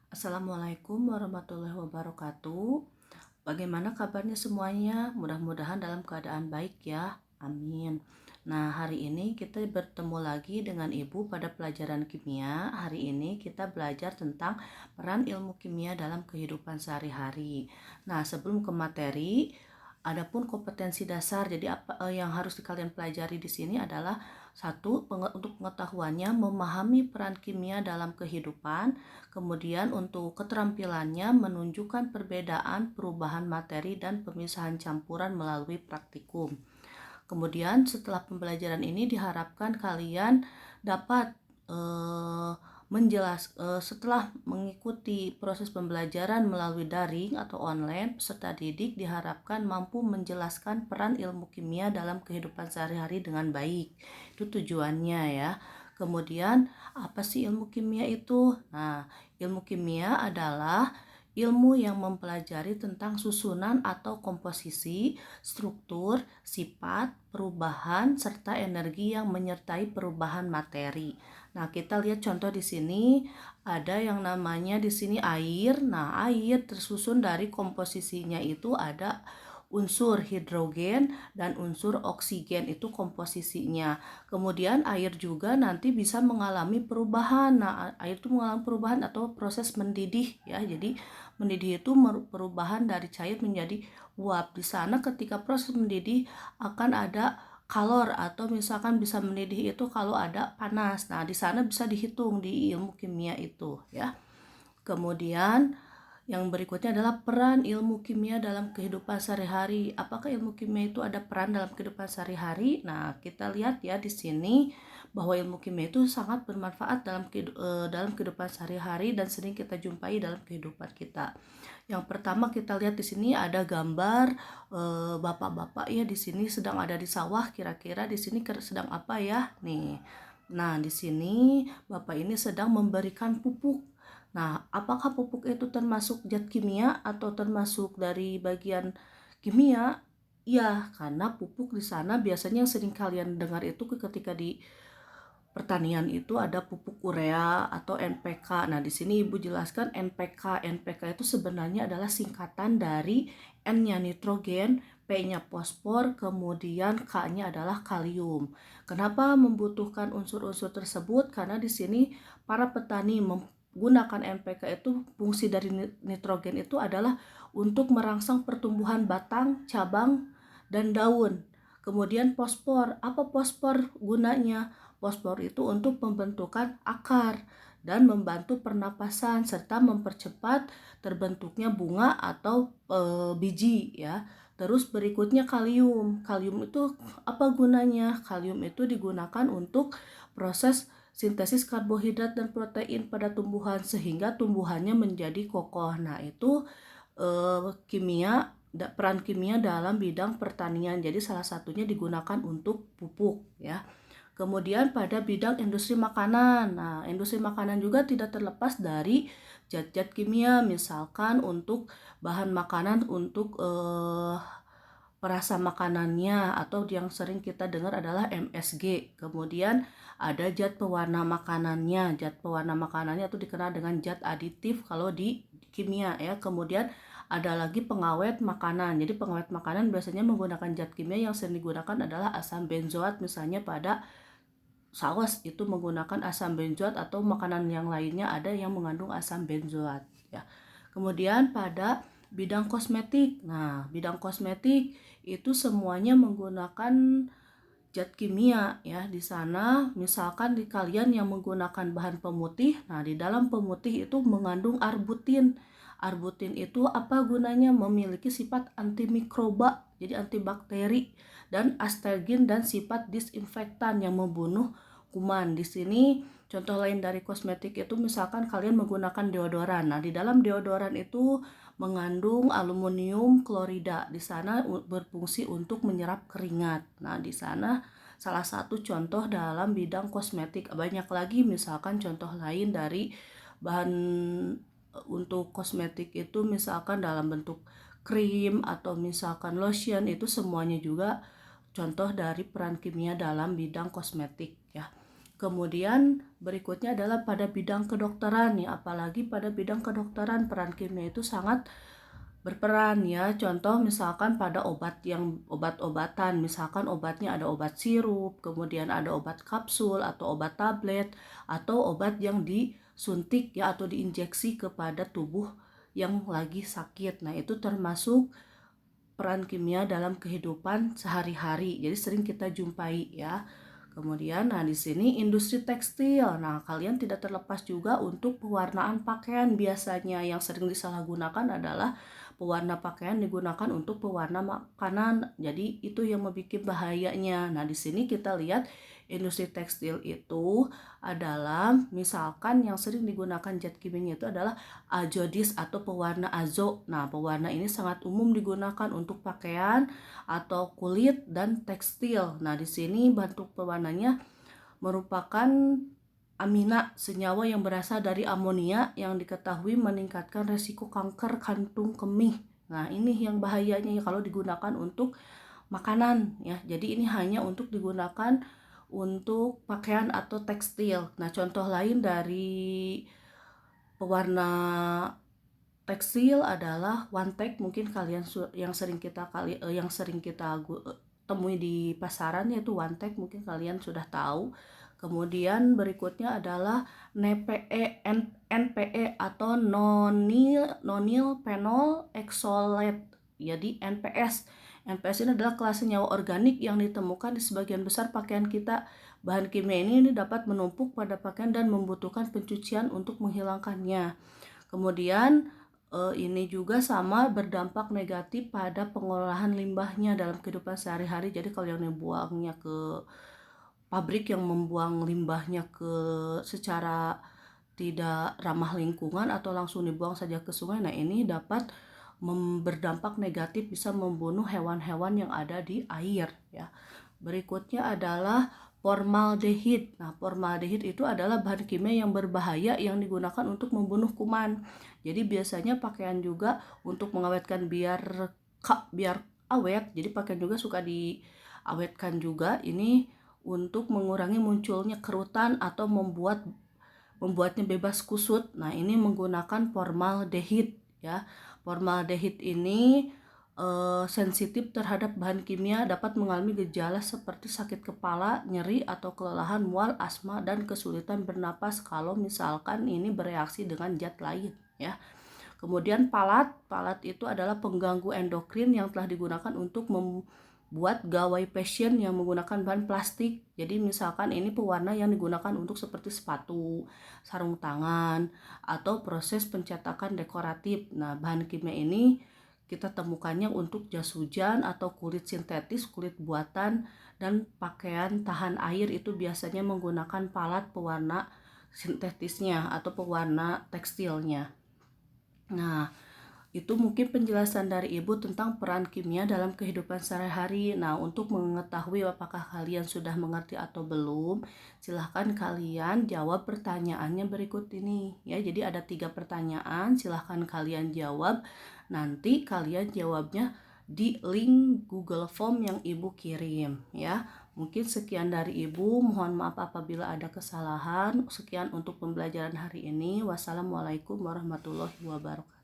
Assalamualaikum warahmatullahi wabarakatuh. Bagaimana kabarnya semuanya? Mudah-mudahan dalam keadaan baik ya. Amin. Nah, hari ini kita bertemu lagi dengan Ibu pada pelajaran kimia. Hari ini kita belajar tentang peran ilmu kimia dalam kehidupan sehari-hari. Nah, sebelum ke materi, adapun kompetensi dasar. Jadi apa yang harus kalian pelajari di sini adalah satu, untuk pengetahuannya memahami peran kimia dalam kehidupan. Kemudian untuk keterampilannya menunjukkan perbedaan perubahan materi dan pemisahan campuran melalui praktikum. Kemudian setelah pembelajaran ini diharapkan kalian dapat setelah mengikuti proses pembelajaran melalui daring atau online, peserta didik diharapkan mampu menjelaskan peran ilmu kimia dalam kehidupan sehari-hari dengan baik. Itu tujuannya ya. Kemudian apa sih ilmu kimia itu? Nah, ilmu kimia adalah ilmu yang mempelajari tentang susunan atau komposisi, struktur, sifat, perubahan, serta energi yang menyertai perubahan materi. Nah, kita lihat contoh di sini ada yang namanya di sini air. Nah, air tersusun dari komposisinya itu ada unsur hidrogen dan unsur oksigen, itu komposisinya. Kemudian air juga nanti bisa mengalami perubahan. Nah, air itu mengalami perubahan atau proses mendidih ya. Jadi mendidih itu perubahan dari cair menjadi uap. Di sana ketika proses mendidih akan ada kalor, atau misalkan bisa mendidih itu kalau ada panas. Nah, di sana bisa dihitung di ilmu kimia itu ya. Kemudian yang berikutnya adalah peran ilmu kimia dalam kehidupan sehari-hari. Apakah ilmu kimia itu ada peran dalam kehidupan sehari-hari? Nah, kita lihat ya di sini bahwa ilmu kimia itu sangat bermanfaat dalam kehidupan sehari-hari dan sering kita jumpai dalam kehidupan kita. Yang pertama kita lihat di sini ada gambar bapak-bapak ya, di sini sedang ada di sawah. Kira-kira di sini sedang apa ya? Nih. Nah, di sini bapak ini sedang memberikan pupuk. Nah, apakah pupuk itu termasuk zat kimia atau termasuk dari bagian kimia? Iya, karena pupuk di sana biasanya yang sering kalian dengar itu ketika di pertanian itu ada pupuk urea atau NPK. Nah, di sini Ibu jelaskan NPK. NPK itu sebenarnya adalah singkatan dari N-nya nitrogen, P-nya fosfor, kemudian K-nya adalah kalium. Kenapa membutuhkan unsur-unsur tersebut? Karena di sini para petani menggunakan NPK itu, fungsi dari nitrogen itu adalah untuk merangsang pertumbuhan batang, cabang, dan daun. Kemudian fosfor, apa fosfor gunanya? Fosfor itu untuk pembentukan akar dan membantu pernapasan serta mempercepat terbentuknya bunga atau biji ya. Terus berikutnya kalium. Kalium itu apa gunanya? Kalium itu digunakan untuk proses sintesis karbohidrat dan protein pada tumbuhan sehingga tumbuhannya menjadi kokoh. Nah, itu peran kimia dalam bidang pertanian. Jadi salah satunya digunakan untuk pupuk ya. Kemudian pada bidang industri makanan. Nah, industri makanan juga tidak terlepas dari zat-zat kimia, misalkan untuk bahan makanan untuk perasa makanannya, atau yang sering kita dengar adalah MSG. Kemudian ada zat pewarna makanannya. Zat pewarna makanannya itu dikenal dengan zat aditif kalau di kimia ya. Kemudian ada lagi pengawet makanan. Jadi pengawet makanan biasanya menggunakan zat kimia. Yang sering digunakan adalah asam benzoat, misalnya pada saus itu menggunakan asam benzoat, atau makanan yang lainnya ada yang mengandung asam benzoat ya. Kemudian pada bidang kosmetik. Nah, bidang kosmetik itu semuanya menggunakan zat kimia ya. Di sana misalkan di kalian yang menggunakan bahan pemutih, nah di dalam pemutih itu mengandung arbutin. Arbutin itu apa gunanya? Memiliki sifat antimikroba, jadi antibakteri, dan astagen dan sifat disinfektan yang membunuh kuman. Di sini contoh lain dari kosmetik itu misalkan kalian menggunakan deodoran. Nah, di dalam deodoran itu mengandung aluminium klorida. Di sana berfungsi untuk menyerap keringat. Nah, di sana salah satu contoh dalam bidang kosmetik. Banyak lagi misalkan contoh lain dari bahan untuk kosmetik itu, misalkan dalam bentuk krim atau misalkan lotion, itu semuanya juga contoh dari peran kimia dalam bidang kosmetik ya. Kemudian berikutnya adalah pada bidang kedokteran ya, apalagi pada bidang kedokteran peran kimia itu sangat berperan ya. Contoh misalkan pada obat-obatan, misalkan obatnya ada obat sirup, kemudian ada obat kapsul atau obat tablet, atau obat yang disuntik ya atau diinjeksi kepada tubuh yang lagi sakit. Nah, itu termasuk peran kimia dalam kehidupan sehari-hari. Jadi sering kita jumpai ya. Kemudian, nah di sini industri tekstil. Nah, kalian tidak terlepas juga untuk pewarnaan pakaian. Biasanya yang sering disalahgunakan adalah pewarna pakaian digunakan untuk pewarna makanan. Jadi itu yang membuat bahayanya. Nah, di sini kita lihat industri tekstil itu adalah misalkan yang sering digunakan zat kimianya itu adalah azodis atau pewarna azo. Nah, pewarna ini sangat umum digunakan untuk pakaian atau kulit dan tekstil. Nah, di sini bentuk pewarnanya merupakan amina, senyawa yang berasal dari amonia yang diketahui meningkatkan resiko kanker kantung kemih. Nah, ini yang bahayanya ya kalau digunakan untuk makanan ya. Jadi ini hanya untuk digunakan untuk pakaian atau tekstil. Nah, contoh lain dari pewarna tekstil adalah one take. Mungkin kalian yang sering kita temui di pasaran yaitu one take, mungkin kalian sudah tahu. Kemudian berikutnya adalah NPE atau nonil phenol oxalate. Jadi NPS ini adalah kelas senyawa organik yang ditemukan di sebagian besar pakaian kita. Bahan kimia ini dapat menumpuk pada pakaian dan membutuhkan pencucian untuk menghilangkannya. Kemudian ini juga sama berdampak negatif pada pengolahan limbahnya dalam kehidupan sehari-hari. Jadi kalau yang dibuangnya ke pabrik yang membuang limbahnya secara tidak ramah lingkungan atau langsung dibuang saja ke sungai, nah ini dapat berdampak negatif, bisa membunuh hewan-hewan yang ada di air ya. Berikutnya adalah formaldehid. Nah, formaldehid itu adalah bahan kimia yang berbahaya yang digunakan untuk membunuh kuman. Jadi biasanya pakaian juga untuk mengawetkan biar awet. Jadi pakaian juga suka diawetkan juga. Ini untuk mengurangi munculnya kerutan atau membuatnya bebas kusut. Nah, ini menggunakan formaldehid ya. Formaldehid ini sensitif terhadap bahan kimia, dapat mengalami gejala seperti sakit kepala, nyeri atau kelelahan, mual, asma, dan kesulitan bernapas kalau misalkan ini bereaksi dengan zat lain ya. Kemudian palat itu adalah pengganggu endokrin yang telah digunakan untuk membuat gawai fashion yang menggunakan bahan plastik. Jadi misalkan ini pewarna yang digunakan untuk seperti sepatu, sarung tangan, atau proses pencetakan dekoratif. Nah, bahan kimia ini kita temukannya untuk jas hujan atau kulit sintetis, kulit buatan, dan pakaian tahan air itu biasanya menggunakan palat pewarna sintetisnya atau pewarna tekstilnya. Nah, itu mungkin penjelasan dari Ibu tentang peran kimia dalam kehidupan sehari-hari. Nah, untuk mengetahui apakah kalian sudah mengerti atau belum, silahkan kalian jawab pertanyaannya berikut ini ya. Jadi ada 3 pertanyaan, silahkan kalian jawab. Nanti kalian jawabnya di link Google Form yang Ibu kirim ya. Mungkin sekian dari Ibu, mohon maaf apabila ada kesalahan. Sekian untuk pembelajaran hari ini. Wassalamualaikum warahmatullahi wabarakatuh.